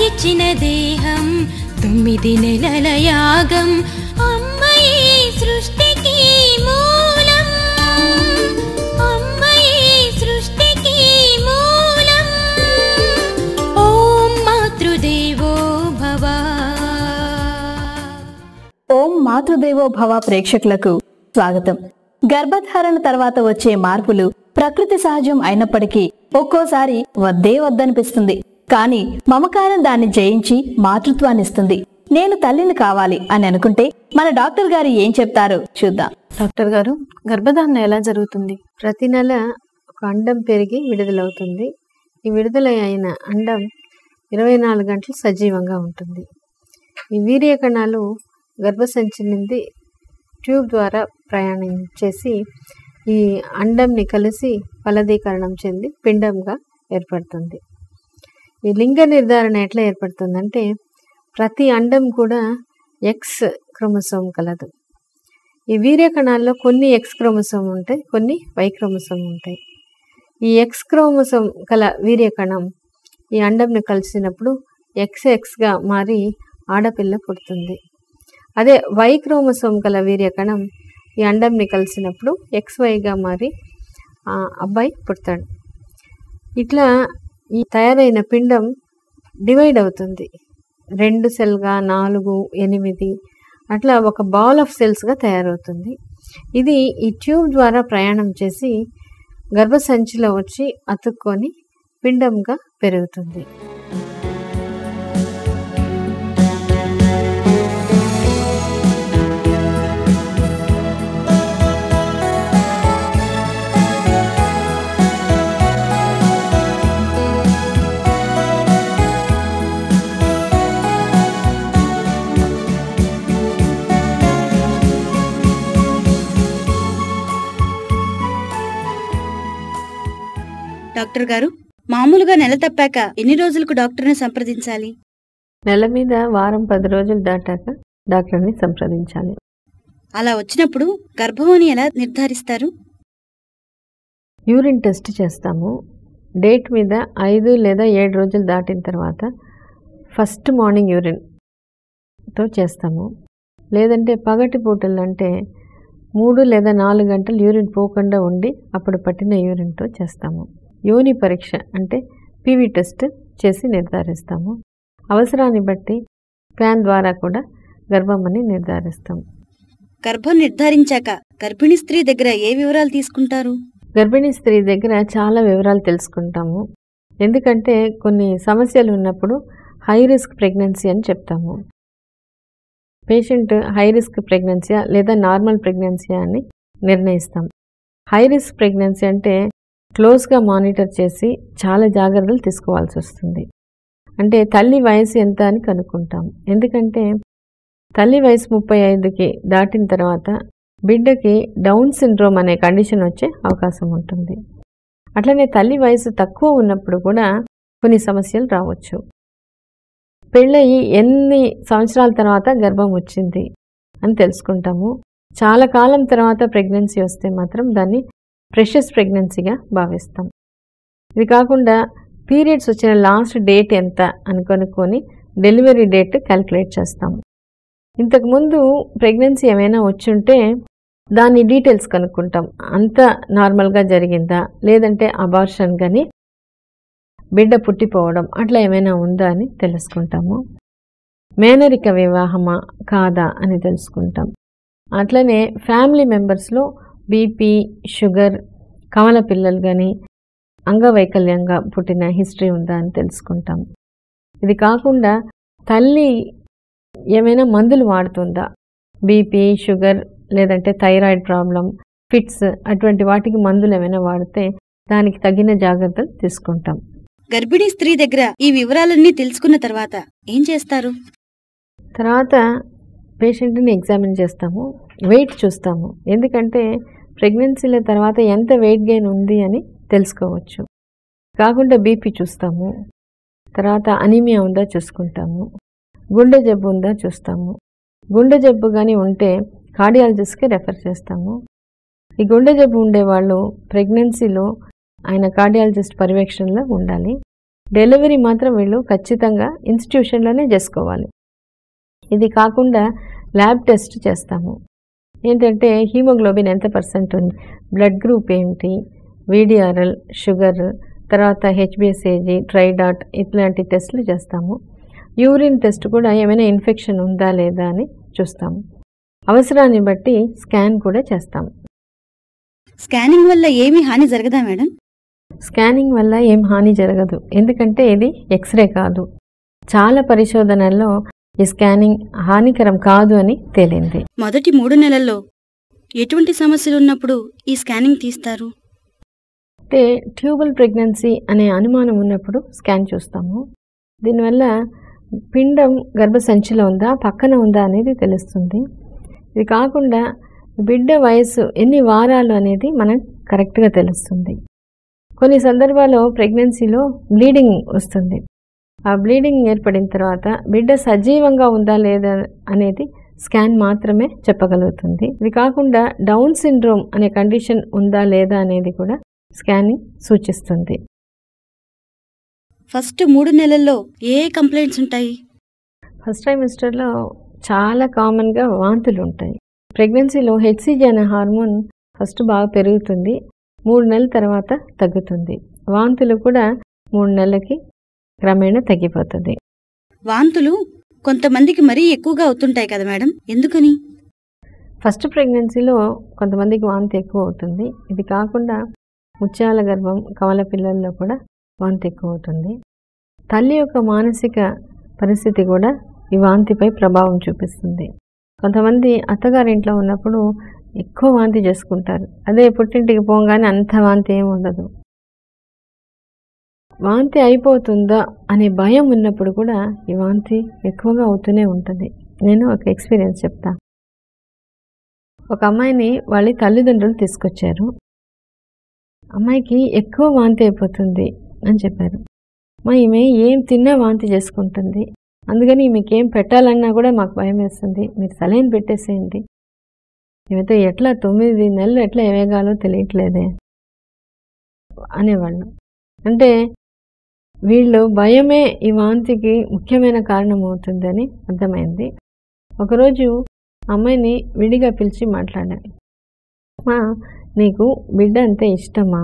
ఇచ్చిన దేహం 9 నెలల యాగం అమ్మయే సృష్టికి మూలం అమ్మయే సృష్టికి మూలం ఓం మాతృదేవో భవ. ఓం మాతృదేవో భవ ప్రేక్షకులకు స్వాగతం. గర్భధారణ తర్వాత వచ్చే మార్పులు ప్రకృతి సహజం అయినప్పటికీ ఒక్కోసారి వద్దే వద్దనిపిస్తుంది. కానీ మమకారం దాన్ని జయించి మాతృత్వాన్నిస్తుంది. నేను తల్లిని కావాలి అని అనుకుంటే మన డాక్టర్ గారు ఏం చెప్తారో చూద్దాం. డాక్టర్ గారు, గర్భధారణ ఎలా జరుగుతుంది? ప్రతి నెల ఒక అండం పెరిగి విడుదలవుతుంది. ఈ విడుదల అయిన అండం 24 గంటలు సజీవంగా ఉంటుంది. ఈ వీర్య కణాలు గర్భసంచి నుండి ట్యూబ్ ద్వారా ప్రయాణం చేసి ఈ అండంని కలిసి ఫలదీకరణం చెంది పిండంగా ఏర్పడుతుంది. ఈ లింగ నిర్ధారణ ఎట్లా ఏర్పడుతుందంటే ప్రతి అండం కూడా ఎక్స్ క్రోమోసోమ్ కలదు. ఈ వీర్య కణాల్లో కొన్ని ఎక్స్ క్రోమోసోమ్ ఉంటాయి, కొన్ని వై క్రోమోసోమ్ ఉంటాయి. ఈ ఎక్స్ క్రోమోసోమ్ కల వీర్య కణం ఈ అండంని కలిసినప్పుడు ఎక్స్గా మారి ఆడపిల్ల పుడుతుంది. అదే వై క్రోమోసోమ్ కల వీర్య కణం ఈ అండంని కలిసినప్పుడు XYగా మారి అబ్బాయి పుడతాడు. ఇట్లా ఈ తయారైన పిండం డివైడ్ అవుతుంది. 2 సెల్గా 4, 8 అట్లా ఒక బాల్ ఆఫ్ సెల్స్గా తయారవుతుంది. ఇది ఈ ట్యూబ్ ద్వారా ప్రయాణం చేసి గర్భసంచిలో వచ్చి అతుక్కొని పిండంగా పెరుగుతుంది. డాక్టర్ గారు, మామూలుగా నెల తప్పాక ఎన్ని రోజులకు డాక్టర్ని సంప్రదించాలి? నెల మీద వారం 10 రోజులు దాటాక డాక్టర్ని సంప్రదించాలి. అలా వచ్చినప్పుడు గర్భం అని ఎలా నిర్ధారిస్తారు? యూరిన్ టెస్ట్ చేస్తాము. డేట్ మీద 5 లేదా 7 రోజులు దాటిన తర్వాత ఫస్ట్ మార్నింగ్ యూరిన్తో చేస్తాము. లేదంటే పగటి పూటలు అంటే 3 లేదా 4 గంటలు యూరిన్ పోకుండా ఉండి అప్పుడు పట్టిన యూరిన్తో చేస్తాము. యోని పరీక్ష అంటే PV టెస్ట్ చేసి నిర్ధారిస్తాము. అవసరాన్ని బట్టి స్కాన్ ద్వారా కూడా గర్భమని నిర్ధారిస్తాము. గర్భం నిర్ధారించాక గర్భిణీ స్త్రీ దగ్గర ఏ వివరాలు తీసుకుంటారు? గర్భిణీ స్త్రీ దగ్గర చాలా వివరాలు తెలుసుకుంటాము. ఎందుకంటే కొన్ని సమస్యలు ఉన్నప్పుడు హై రిస్క్ ప్రెగ్నెన్సీ అని చెప్తాము. పేషెంట్ హై రిస్క్ ప్రెగ్నెన్సీయా లేదా నార్మల్ ప్రెగ్నెన్సీయా అని నిర్ణయిస్తాం. హై రిస్క్ ప్రెగ్నెన్సీ అంటే క్లోజ్గా మానిటర్ చేసి చాలా జాగ్రత్తలు తీసుకోవాల్సి వస్తుంది. అంటే తల్లి వయసు ఎంత అని కనుక్కుంటాం. ఎందుకంటే తల్లి వయసు 35కి దాటిన తర్వాత బిడ్డకి డౌన్ సిండ్రోమ్ అనే కండిషన్ వచ్చే అవకాశం ఉంటుంది. అట్లనే తల్లి వయసు తక్కువ ఉన్నప్పుడు కూడా కొన్ని సమస్యలు రావచ్చు. పెళ్ళయి ఎన్ని సంవత్సరాల తర్వాత గర్భం వచ్చింది అని తెలుసుకుంటాము. చాలా కాలం తర్వాత ప్రెగ్నెన్సీ వస్తే మాత్రం దాన్ని ప్రెషస్ ప్రెగ్నెన్సీగా భావిస్తాం. ఇది కాకుండా పీరియడ్స్ వచ్చిన లాస్ట్ డేట్ ఎంత అని కనుక్కొని డెలివరీ డేట్ క్యాలిక్యులేట్ చేస్తాము. ఇంతకుముందు ప్రెగ్నెన్సీ ఏమైనా వచ్చుంటే దాని డీటెయిల్స్ కనుక్కుంటాం. అంత నార్మల్గా జరిగిందా, లేదంటే అబార్షన్ కానీ బిడ్డ పుట్టిపోవడం అట్లా ఏమైనా ఉందా అని తెలుసుకుంటాము. మేనరిక వివాహమా కాదా అని తెలుసుకుంటాం. అట్లనే ఫ్యామిలీ మెంబర్స్లో బీపీ, షుగర్, కమల పిల్లలు కానీ అంగవైకల్యంగా పుట్టిన హిస్టరీ ఉందా అని తెలుసుకుంటాం. ఇది కాకుండా తల్లి ఏమైనా మందులు వాడుతుందా, బీపీ, షుగర్ లేదంటే థైరాయిడ్ ప్రాబ్లం ఫిట్స్ అటువంటి వాటికి మందులు ఏమైనా వాడితే దానికి తగిన జాగ్రత్తలు తీసుకుంటాం. గర్భిణీ స్త్రీ దగ్గర ఈ వివరాలన్నీ తెలుసుకున్న తర్వాత ఏం చేస్తారు? తర్వాత పేషెంట్ని ఎగ్జామిన్ చేస్తాము, వెయిట్ చూస్తాము. ఎందుకంటే ప్రెగ్నెన్సీల తర్వాత ఎంత వెయిట్ గెయిన్ ఉంది అని తెలుసుకోవచ్చు. కాకుండా బీపీ చూస్తాము, తర్వాత అనీమియా ఉందా చూసుకుంటాము, గుండె జబ్బు ఉందా చూస్తాము. గుండె జబ్బు కానీ ఉంటే కార్డియాలజిస్ట్కి రెఫర్ చేస్తాము. ఈ గుండె జబ్బు ఉండేవాళ్ళు ప్రెగ్నెన్సీలో ఆయన కార్డియాలజిస్ట్ పర్యవేక్షణలో ఉండాలి. డెలివరీ మాత్రం వీళ్ళు ఖచ్చితంగా ఇన్స్టిట్యూషన్లోనే చేసుకోవాలి. ఇది కాకుండా ల్యాబ్ టెస్ట్ చేస్తాము. ఏంటంటే హీమోగ్లోబిన్ ఎంత పర్సెంట్ ఉంది, బ్లడ్ గ్రూప్ ఏంటి, వీడిఆర్ఎల్, షుగర్, తర్వాత హెచ్బిఎస్ఏజీ, ట్రైడాట్ ఇట్లాంటి టెస్టులు చేస్తాము. యూరిన్ టెస్ట్ కూడా ఏమైనా ఇన్ఫెక్షన్ ఉందా లేదా అని చూస్తాము. అవసరాన్ని బట్టి స్కాన్ కూడా చేస్తాము. స్కానింగ్ వల్ల ఏమీ హాని జరగదా మేడం? స్కానింగ్ వల్ల ఏం హాని జరగదు, ఎందుకంటే ఇది ఎక్స్రే కాదు. చాలా పరిశోధనల్లో ఈ స్కానింగ్ హానికరం కాదు అని తేలింది. మొదటి 3 నెలల్లో ఎటువంటి సమస్యలు ఉన్నప్పుడు ఈ స్కానింగ్ తీస్తారు? అంటే ట్యూబల్ ప్రెగ్నెన్సీ అనే అనుమానం ఉన్నప్పుడు స్కాన్ చూస్తాము. దీనివల్ల పిండం గర్భసంచిలో ఉందా పక్కన ఉందా అనేది తెలుస్తుంది. ఇది కాకుండా బిడ్డ వయసు ఎన్ని వారాలు అనేది మనకు కరెక్ట్గా తెలుస్తుంది. కొన్ని సందర్భాల్లో ప్రెగ్నెన్సీలో బ్లీడింగ్ వస్తుంది. ఆ బ్లీడింగ్ ఏర్పడిన తర్వాత బిడ్డ సజీవంగా ఉందా లేదా అనేది స్కాన్ మాత్రమే చెప్పగలుగుతుంది. ఇది కాకుండా డౌన్ సిండ్రోమ్ అనే కండిషన్ ఉందా లేదా అనేది కూడా స్కానింగ్ సూచిస్తుంది. ఫస్ట్ 3 నెలల్లో ఏ కంప్లైంట్స్ ఉంటాయి? ఫస్ట్ ట్రైమిస్టర్లో చాలా కామన్గా వాంతులు ఉంటాయి. ప్రెగ్నెన్సీలో హెచ్సిజీ అనే హార్మోన్ ఫస్ట్ బాగా పెరుగుతుంది, 3 నెలల తర్వాత తగ్గుతుంది. వాంతులు కూడా 3 నెలలకి క్రమేణా తగ్గిపోతుంది. వాంతులు కొంతమందికి మరీ ఎక్కువగా అవుతుంటాయి కదా మేడం, ఎందుకని? ఫస్ట్ ప్రెగ్నెన్సీలో కొంతమందికి వాంతి ఎక్కువ అవుతుంది. ఇది కాకుండా ముత్యాల గర్భం, కవల పిల్లల్లో కూడా వాంతి ఎక్కువ అవుతుంది. తల్లి యొక్క మానసిక పరిస్థితి కూడా ఈ వాంతిపై ప్రభావం చూపిస్తుంది. కొంతమంది అత్తగారింట్లో ఉన్నప్పుడు ఎక్కువ వాంతి చేసుకుంటారు, అదే పుట్టింటికి పోగానే అంత వాంతి ఏమి ఉండదు. వాంతి అయిపోతుందా అనే భయం ఉన్నప్పుడు కూడా ఈ వాంతి ఎక్కువగా అవుతూనే ఉంటుంది. నేను ఒక ఎక్స్పీరియన్స్ చెప్తా. ఒక అమ్మాయిని వాళ్ళ తల్లిదండ్రులు తీసుకొచ్చారు. అమ్మాయికి ఎక్కువ వాంతి అయిపోతుంది అని చెప్పారు. ఈమె ఏం తిన్నా వాంతి చేసుకుంటుంది, అందుకని ఈమెకి ఏం పెట్టాలన్నా కూడా మాకు భయం వేస్తుంది, మీరు సలైన్ పెట్టేసేయండి. ఈమెతో ఎట్లా 9 నెలలు ఎట్లా ఎవేగాలో తెలియట్లేదే అనేవాళ్ళు. అంటే వీళ్ళు భయమే ఈ వాంతికి ముఖ్యమైన కారణం అవుతుందని అర్థమైంది. ఒకరోజు అమ్మాయిని విడిగా పిలిచి మాట్లాడాను. నీకు బిడ్డ అంటే ఇష్టమా?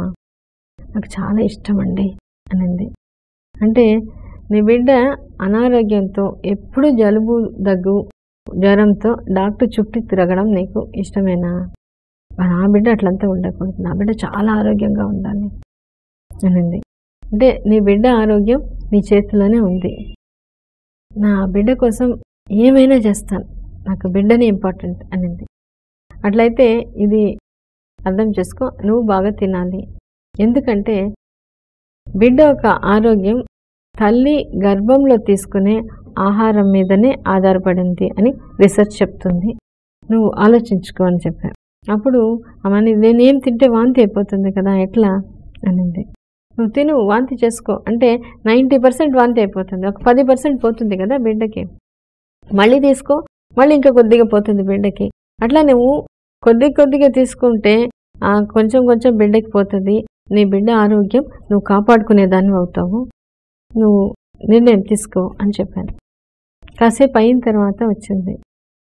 నాకు చాలా ఇష్టం అండి అనింది. అంటే నీ బిడ్డ అనారోగ్యంతో ఎప్పుడు జలుబు దగ్గు జ్వరంతో డాక్టర్ చుట్టూ తిరగడం నీకు ఇష్టమేనా? నా బిడ్డ అట్లంతా ఉండకూడదు, నా బిడ్డ చాలా ఆరోగ్యంగా ఉండాలి అనింది. అంటే నీ బిడ్డ ఆరోగ్యం నీ చేతిలోనే ఉంది, నా బిడ్డ కోసం ఏమైనా చేస్తాను, నాకు బిడ్డనే ఇంపార్టెంట్ అనింది. అట్లయితే ఇది అర్థం చేసుకో, నువ్వు బాగా తినాలి. ఎందుకంటే బిడ్డ యొక్క ఆరోగ్యం తల్లి గర్భంలో తీసుకునే ఆహారం మీదనే ఆధారపడింది అని రీసెర్చ్ చెప్తుంది, నువ్వు ఆలోచించుకో అని చెప్పాను. అప్పుడు అమ్మని నేనేం తింటే వాంతి అయిపోతుంది కదా ఎట్లా అనింది. నువ్వు తిను, వాంతి చేసుకో, అంటే 90% వాంతి అయిపోతుంది, ఒక 10% పోతుంది కదా బిడ్డకి, మళ్ళీ తీసుకో, మళ్ళీ ఇంకా కొద్దిగా పోతుంది బిడ్డకి. అట్లా నువ్వు కొద్దిగా తీసుకుంటే కొంచెం కొంచెం బిడ్డకి పోతుంది, నీ బిడ్డ ఆరోగ్యం నువ్వు కాపాడుకునేదాన్ని అవుతావు, నువ్వు నిర్ణయం తీసుకో అని చెప్పాను. కాసేపు అయిన తర్వాత వచ్చింది,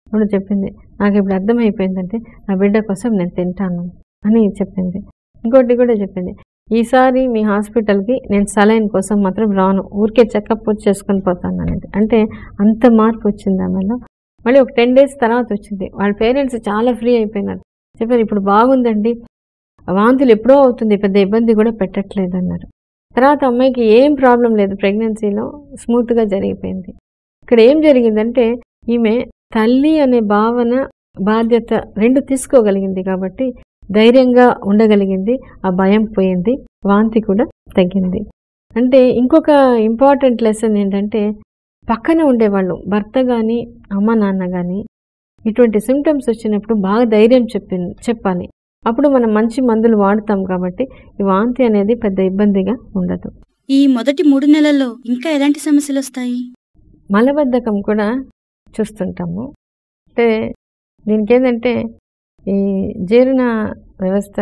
ఇప్పుడు చెప్పింది, నాకు ఇప్పుడు అర్థమైపోయిందంటే నా బిడ్డ కోసం నేను తింటాను అని చెప్పింది. ఇంకోటి కూడా చెప్పింది, ఈసారి మీ హాస్పిటల్కి నేను సలైన్ కోసం మాత్రం రాను, ఊరికే చెకప్ చేసుకొని పోతాను అనేది. అంటే అంత మార్పు వచ్చింది ఆమెలో. మళ్ళీ ఒక 10 days తర్వాత వచ్చింది, వాళ్ళ పేరెంట్స్ చాలా ఫ్రీ అయిపోయినారు, చెప్పారు ఇప్పుడు బాగుందండి, వాంతులు ఎప్పుడో అవుతుంది, పెద్ద ఇబ్బంది కూడా పెట్టట్లేదు అన్నారు. తర్వాత అమ్మాయికి ఏం ప్రాబ్లం లేదు, ప్రెగ్నెన్సీలో స్మూత్గా జరిగిపోయింది. ఇక్కడ ఏం జరిగిందంటే ఈమె తల్లి అనే భావన బాధ్యత 2 తీసుకోగలిగింది కాబట్టి ధైర్యంగా ఉండగలిగింది, ఆ భయం పోయింది, వాంతి కూడా తగ్గింది. అంటే ఇంకొక ఇంపార్టెంట్ లెసన్ ఏంటంటే, పక్కన ఉండేవాళ్ళు భర్త కానీ అమ్మ నాన్న కానీ ఇటువంటి సిమ్టమ్స్ వచ్చినప్పుడు బాగా ధైర్యం చెప్పాలి. అప్పుడు మనం మంచి మందులు వాడతాం కాబట్టి ఈ వాంతి అనేది పెద్ద ఇబ్బందిగా ఉండదు. ఈ మొదటి 3 నెలల్లో ఇంకా ఎలాంటి సమస్యలు వస్తాయి? మలబద్ధకం కూడా చూస్తుంటాము. అంటే దీనికి ఏంటంటే ఈ జీర్ణ వ్యవస్థ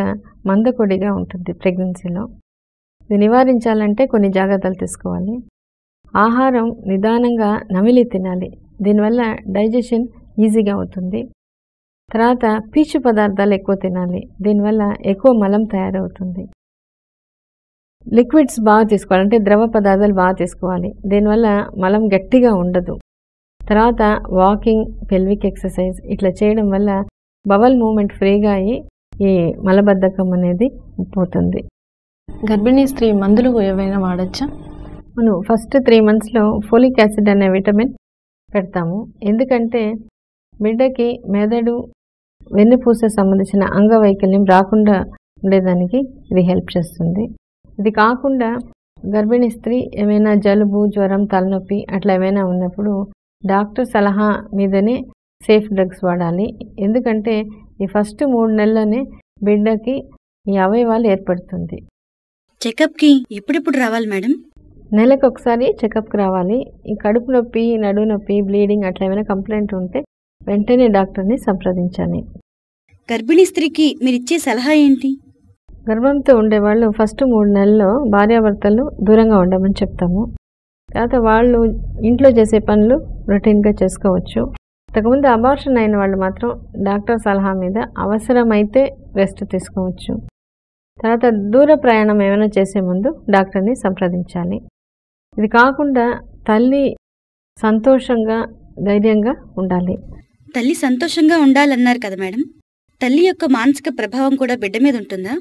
మందకొడిగా ఉంటుంది ప్రెగ్నెన్సీలో. ఇది నివారించాలంటే కొన్ని జాగ్రత్తలు తీసుకోవాలి. ఆహారం నిదానంగా నమిలి తినాలి, దీనివల్ల డైజెషన్ ఈజీగా అవుతుంది. తర్వాత పీచు పదార్థాలు ఎక్కువ తినాలి, దీనివల్ల ఎక్కువ మలం తయారవుతుంది. లిక్విడ్స్ బాగా తీసుకోవాలి, అంటే ద్రవ పదార్థాలు బాగా తీసుకోవాలి, దీనివల్ల మలం గట్టిగా ఉండదు. తర్వాత వాకింగ్, పెల్విక్ ఎక్సర్సైజ్ ఇట్లా చేయడం వల్ల బవల్ మూమెంట్ ఫ్రీగా అయ్యి ఈ మలబద్ధకం అనేది పోతుంది. గర్భిణీ స్త్రీ మందులు ఏవైనా వాడచ్చా? మనం ఫస్ట్ 3 monthsలో ఫోలిక్ యాసిడ్ అనే విటమిన్ పెడతాము. ఎందుకంటే బిడ్డకి మెదడు, వెన్నుపూస సంబంధించిన అంగవైకల్యం రాకుండా ఉండేదానికి ఇది హెల్ప్ చేస్తుంది. ఇది కాకుండా గర్భిణీ స్త్రీ ఏమైనా జలుబు, జ్వరం, తలనొప్పి అట్లా ఏమైనా ఉన్నప్పుడు డాక్టర్ సలహా మీదనే సేఫ్ డ్రగ్స్ వాడాలి. ఎందుకంటే ఈ ఫస్ట్ 3 నెలల్లోనే బిడ్డకి ఈ అవయవాలు ఏర్పడుతుంది. చెకప్కి ఎప్పుడెప్పుడు రావాలి మేడం? నెలకు ఒకసారి చెకప్కి రావాలి. ఈ కడుపు నొప్పి, నడుము నొప్పి, బ్లీడింగ్ అట్లా ఏమైనా కంప్లైంట్ ఉంటే వెంటనే డాక్టర్ని సంప్రదించాలి. గర్భిణీ స్త్రీకి మీరిచ్చే సలహా ఏంటి? గర్భంతో ఉండేవాళ్ళు ఫస్ట్ 3 నెలల్లో భార్యాభర్తలు దూరంగా ఉండమని చెప్తాము. తర్వాత వాళ్ళు ఇంట్లో చేసే పనులు రొటీన్గా చేసుకోవచ్చు. ఇంతకుముందు అబార్షన్ అయిన వాళ్ళు మాత్రం డాక్టర్ సలహా మీద అవసరమైతే రెస్ట్ తీసుకోవచ్చు. తర్వాత దూర ప్రయాణం ఏమైనా చేసే ముందు డాక్టర్ని సంప్రదించాలి. ఇది కాకుండా తల్లి సంతోషంగా, ధైర్యంగా ఉండాలి. తల్లి సంతోషంగా ఉండాలన్నారు కదా మేడం, తల్లి యొక్క మానసిక ప్రభావం కూడా బిడ్డ మీద ఉంటుందా?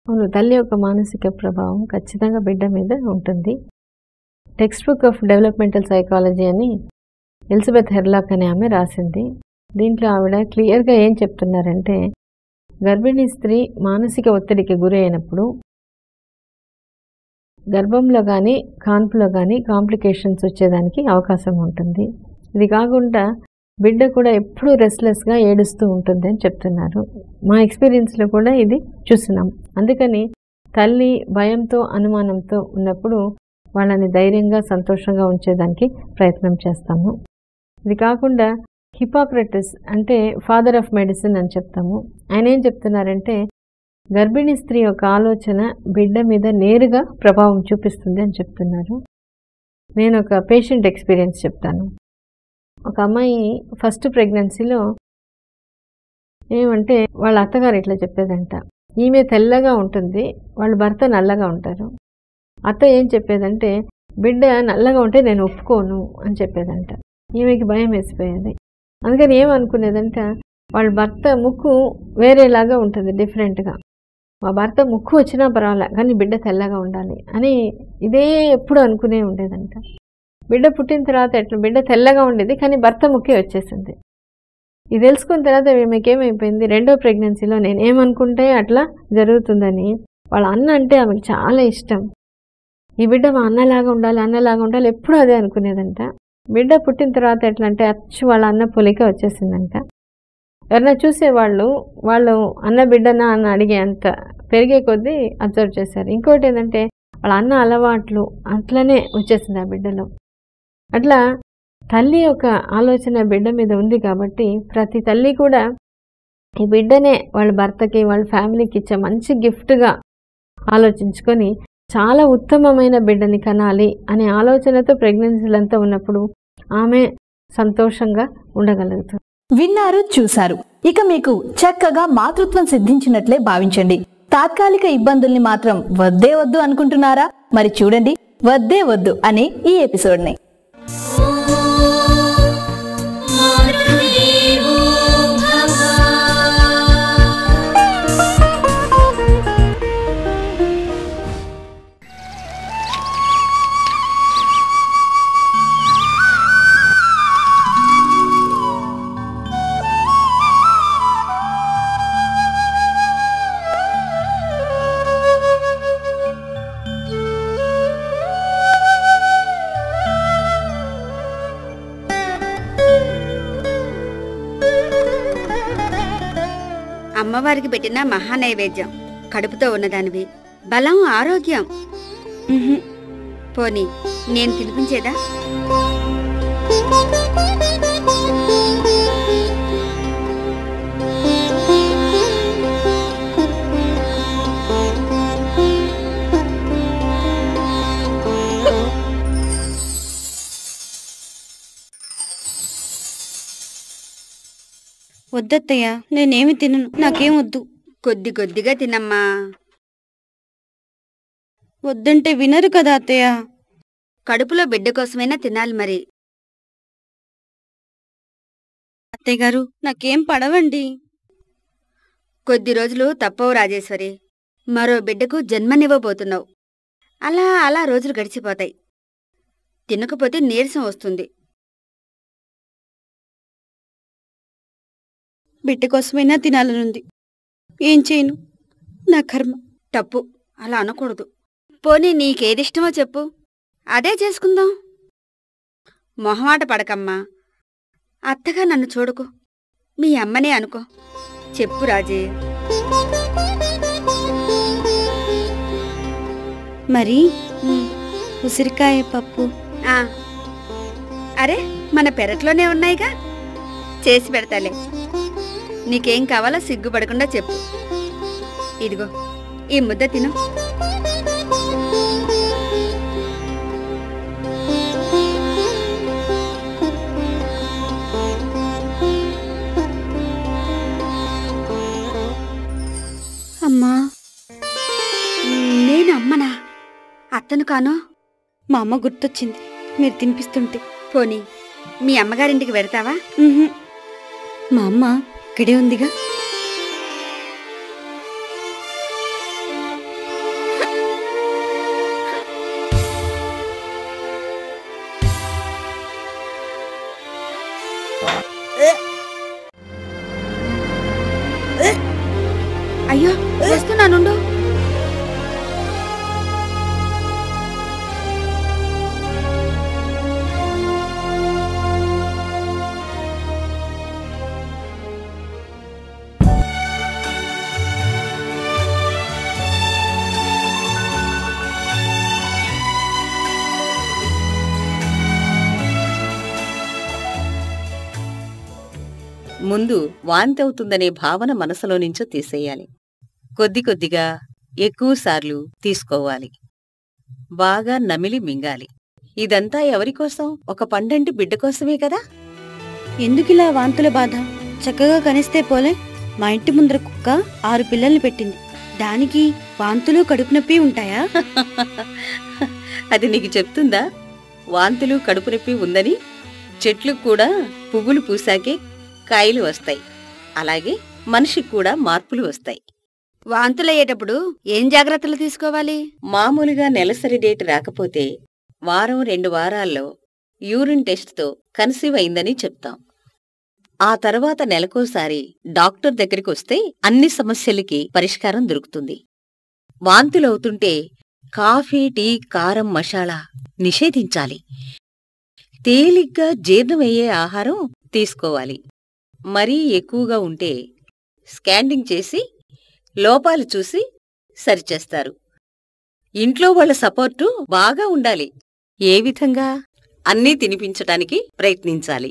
అవును, తల్లి యొక్క మానసిక ప్రభావం ఖచ్చితంగా బిడ్డ మీద ఉంటుంది. Text book of developmental psychology అని ఎలిజబెత్ హెర్లాక్ అనే ఆమె రాసింది. దీంట్లో ఆవిడ క్లియర్గా ఏం చెప్తున్నారంటే, గర్భిణీ స్త్రీ మానసిక ఒత్తిడికి గురి అయినప్పుడు గర్భంలో కానీ కాన్పులో కానీ కాంప్లికేషన్స్ వచ్చేదానికి అవకాశం ఉంటుంది. ఇది కాకుండా బిడ్డ కూడా ఎప్పుడూ రెస్ట్లెస్గా ఏడుస్తూ ఉంటుంది అని చెప్తున్నారు. మా ఎక్స్పీరియన్స్లో కూడా ఇది చూస్తున్నాం. అందుకని తల్లి భయంతో, అనుమానంతో ఉన్నప్పుడు వాళ్ళని ధైర్యంగా, సంతోషంగా ఉంచేదానికి ప్రయత్నం చేస్తాము. ఇది కాకుండా హిపోక్రటిస్ అంటే ఫాదర్ ఆఫ్ మెడిసిన్ అని చెప్తాము. ఆయన ఏం చెప్తున్నారంటే, గర్భిణీ స్త్రీ యొక్క ఆలోచన బిడ్డ మీద నేరుగా ప్రభావం చూపిస్తుంది అని చెప్తున్నారు. నేను ఒక పేషెంట్ ఎక్స్పీరియన్స్ చెప్తాను. ఒక అమ్మాయి ఫస్ట్ ప్రెగ్నెన్సీలో ఏమంటే వాళ్ళ అత్తగారు ఇట్లా చెప్పేదంట, ఈమె తెల్లగా ఉంటుంది, వాళ్ళ భర్త నల్లగా ఉంటారు. అత్త ఏం చెప్పేదంటే, బిడ్డ నల్లగా ఉంటే నేను ఒప్పుకోను అని చెప్పేదంట. ఈమెకి భయం వేసిపోయేది. అందుకని ఏమనుకునేదంట, వాళ్ళ భర్త ముక్కు వేరేలాగా ఉంటుంది, డిఫరెంట్గా. మా భర్త ముక్కు వచ్చినా పర్వాలే కానీ బిడ్డ తెల్లగా ఉండాలి అని ఇదే ఎప్పుడు అనుకునే ఉండేదంట. బిడ్డ పుట్టిన తర్వాత ఎట్లా బిడ్డ తెల్లగా ఉండేది కానీ భర్త ముక్కే వచ్చేసింది. ఇది తెలుసుకున్న తర్వాత ఈమెకేమైపోయింది, రెండో ప్రెగ్నెన్సీలో నేను ఏమనుకుంటే అట్లా జరుగుతుందని వాళ్ళ అన్న అంటే ఆమెకు చాలా ఇష్టం. ఈ బిడ్డ మా అన్నలాగా ఉండాలి, అన్నలాగా ఉండాలి, ఎప్పుడూ అదే అనుకునేదంట. బిడ్డ పుట్టిన తర్వాత ఎట్లా అంటే అచ్చు వాళ్ళ అన్న పోలిక వచ్చేసిందంట. ఎవరైనా చూసేవాళ్ళు వాళ్ళు అన్న బిడ్డనా అన్న అడిగే అంత పెరిగే కొద్దీ అబ్జర్వ్ చేశారు. ఇంకోటి ఏంటంటే వాళ్ళ అన్న అలవాట్లు అట్లనే వచ్చేసింది ఆ బిడ్డలో. అట్లా తల్లి యొక్క ఆలోచన బిడ్డ మీద ఉంది కాబట్టి ప్రతి తల్లి కూడా ఈ బిడ్డనే వాళ్ళ భర్తకి, వాళ్ళ ఫ్యామిలీకి ఇచ్చే మంచి గిఫ్ట్గా ఆలోచించుకొని చాలా ఉత్తమమైన బిడ్డని కనాలి అనే ఆలోచనతో ప్రెగ్నెన్సీలంతా ఉన్నప్పుడు ఆమె సంతోషంగా ఉండగలుగుతుంది. విన్నారు, చూశారు. ఇక మీకు చక్కగా మాతృత్వం సిద్ధించినట్లే భావించండి. తాత్కాలిక ఇబ్బందుల్ని మాత్రం వద్దే వద్దు అనుకుంటున్నారా? మరి చూడండి వద్దే వద్దు అనే ఈ ఎపిసోడ్ని. అమ్మవారికి పెట్టిన మహానైవేద్యం. కడుపుతో ఉన్నదానివి, బలం, ఆరోగ్యం. పోనీ నేను తినిపించేదా? వద్దత్తయ్య, నేనేమి తినను, నాకేం వద్దు. కొద్ది కొద్దిగా తినమ్మా. వద్దంటే వినరు కదా అత్తయ్య. కడుపులో బిడ్డ కోసమైనా తినాలి మరి. అత్తయ్య గారు, నాకేం పడవండి. కొద్ది రోజులు తప్పవు రాజేశ్వరి. మరో బిడ్డకు జన్మనివ్వబోతున్నావు. అలా అలా రోజులు గడిచిపోతాయి. తినకపోతే నీరసం వస్తుంది. బిడ్డ కోసమైనా తినాలనుంది, ఏం చేయను, నా కర్మ. తప్పు, అలా అనకూడదు. పోనీ నీకేదిష్టమో చెప్పు, అదే చేసుకుందాం. మొహమాట పడకమ్మా. అత్తగా నన్ను చూడకు, మీ అమ్మనే అనుకో. చెప్పు రాజే. మరి ఉసిరికాయ పప్పు. అరే, మన పెరట్లోనే ఉన్నాయిగా, చేసి పెడతాలే. నీకేం కావాలో సిగ్గుపడకుండా చెప్పు. ఇదిగో ఈ ముద్ద తిను. అమ్మా. నేను అమ్మనా? అత్తను కాను. మా అమ్మ గుర్తొచ్చింది మీరు తినిపిస్తుంటే. పోనీ మీ అమ్మగారింటికి వెడతావా? మా అమ్మ ఇక్కడే ఉందిగా. అయ్యో, వస్తున్నానుండు. ముందు వాంతి అవుతుందనే భావన మనసులో నుంచో తీసేయాలి. కొద్ది కొద్దిగా ఎక్కువసార్లు తీసుకోవాలి. బాగా నమిలి మింగాలి. ఇదంతా ఎవరికోసం? ఒక పండంటి బిడ్డ కోసమే కదా. ఎందుకిలా వాంతుల బాధ? చక్కగా కనిస్తే పోలే. మా ఇంటి ముందర కుక్క 6 పిల్లల్ని పెట్టింది. దానికి వాంతులు, కడుపు నొప్పి ఉంటాయా? అది నీకు చెప్తుందా వాంతులు, కడుపు నొప్పి ఉందని? చెట్లకు కూడా పువ్వులు పూసాకే కాయలు వస్తాయి. అలాగే మనిషికి కూడా మార్పులు వస్తాయి. వాంతులయ్యేటప్పుడు ఏం జాగ్రత్తలు తీసుకోవాలి? మామూలుగా నెలసరి డేట్ రాకపోతే వారం 2 వారాల్లో యూరిన్ టెస్ట్తో కన్సీవ్ అయిందని చెప్తాం. ఆ తర్వాత నెలకోసారి డాక్టర్ దగ్గరికి వస్తే అన్ని సమస్యలకి పరిష్కారం దొరుకుతుంది. వాంతులవుతుంటే కాఫీ, టీ, కారం, మసాలా నిషేధించాలి. తేలిగ్గా జీర్ణమయ్యే ఆహారం తీసుకోవాలి. మరీ ఎక్కువగా ఉంటే స్కానింగ్ చేసి లోపాలు చూసి సరిచేస్తారు. ఇంట్లో వాళ్ళ సపోర్టు బాగా ఉండాలి. ఏ విధంగా? అన్నీ తినిపించటానికి ప్రయత్నించాలి.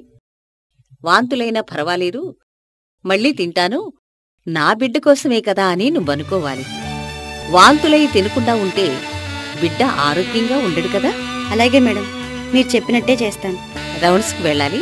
వాంతులైనా పర్వాలేదు, మళ్ళీ తింటాను, నా బిడ్డ కోసమే కదా అని నువ్వనుకోవాలి. వాంతులై తినకుండా ఉంటే బిడ్డ ఆరోగ్యంగా ఉండడు కదా. అలాగే మేడం, మీరు చెప్పినట్టే చేస్తాను. రౌండ్స్కి వెళ్ళాలి.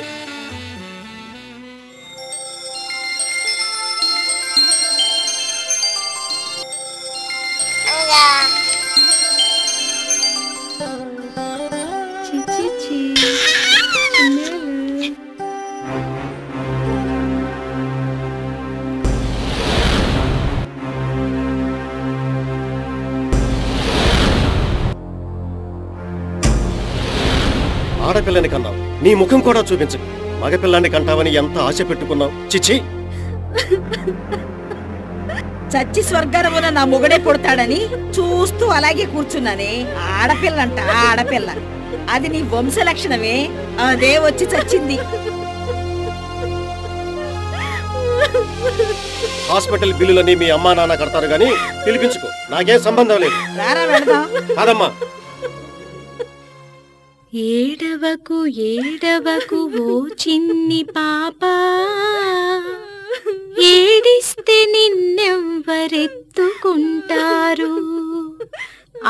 ఆడపిల్లని కన్నావు, నీ ముఖం కూడా చూపించు. మగపిల్లాన్ని కంటావని ఎంత ఆశ పెట్టుకున్నావు. చిచ్చి, చచ్చి స్వర్గారమున నా మొగడే పుడతాడని చూస్తూ అలాగే కూర్చున్నానే. ఆడపిల్లంట ఆడపిల్ల, అది నీ వంశ లక్షణమే. అదే వచ్చి చచ్చింది. హాస్పిటల్ బిల్లులన్నీ మీ అమ్మా నాన్న కడతారు గాని పిలిపించుకో, నాకేం సంబంధం లేదు. రారా వెళదాం. కాదమ్మా. ఏడవకు ఏడవకు ఓ చిన్ని పాప, ఏడిస్తే నిన్నెవ్వరెత్తుకుంటారు.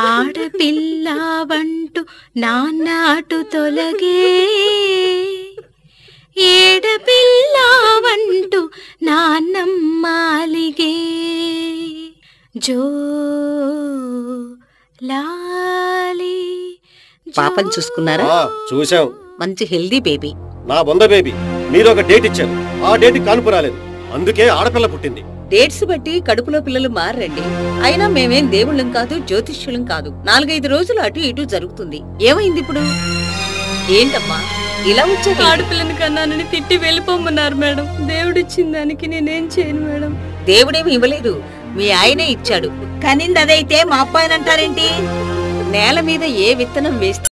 ఆడపిల్ల వంటూ నాన్న అటు తొలగే, ఏడపిల్ల వంటూ నాన్నమ్మాలిగే. జో లాలి. పాపని చూసుకున్నారా? చూసాం. మంచి హెల్దీ బేబీ. నా బొంద బేబీ. మీరు ఒక డేట్ ఇచ్చారు, ఆ డేట్ కానుపు రాలేదు, అందుకే ఆడపిల్ల పుట్టింది. డేట్స్ బట్టి కడుపులో పిల్లలు మారండి. అయినా మేమేం దేవుళ్ళం కాదు, జ్యోతిష్యులం కాదు. 4-5 రోజులు అటు ఇటు జరుగుతుంది. ఏమైంది ఇప్పుడు? ఏంటమ్మా ఇలా వచ్చారు? ఆడపిల్లని కన్నానని తిట్టి వెళ్ళిపోమన్నారు మేడం. దేవుడిచ్చిన దానికి నేనేం చేయను మేడం. దేవుడేమి ఇవ్వలేదు, మీ ఆయనే ఇచ్చాడు. కనిందదైతే మా అబ్బాయిని అంటారేంటి? నేల మీద ఏ విత్తనం వేస్తే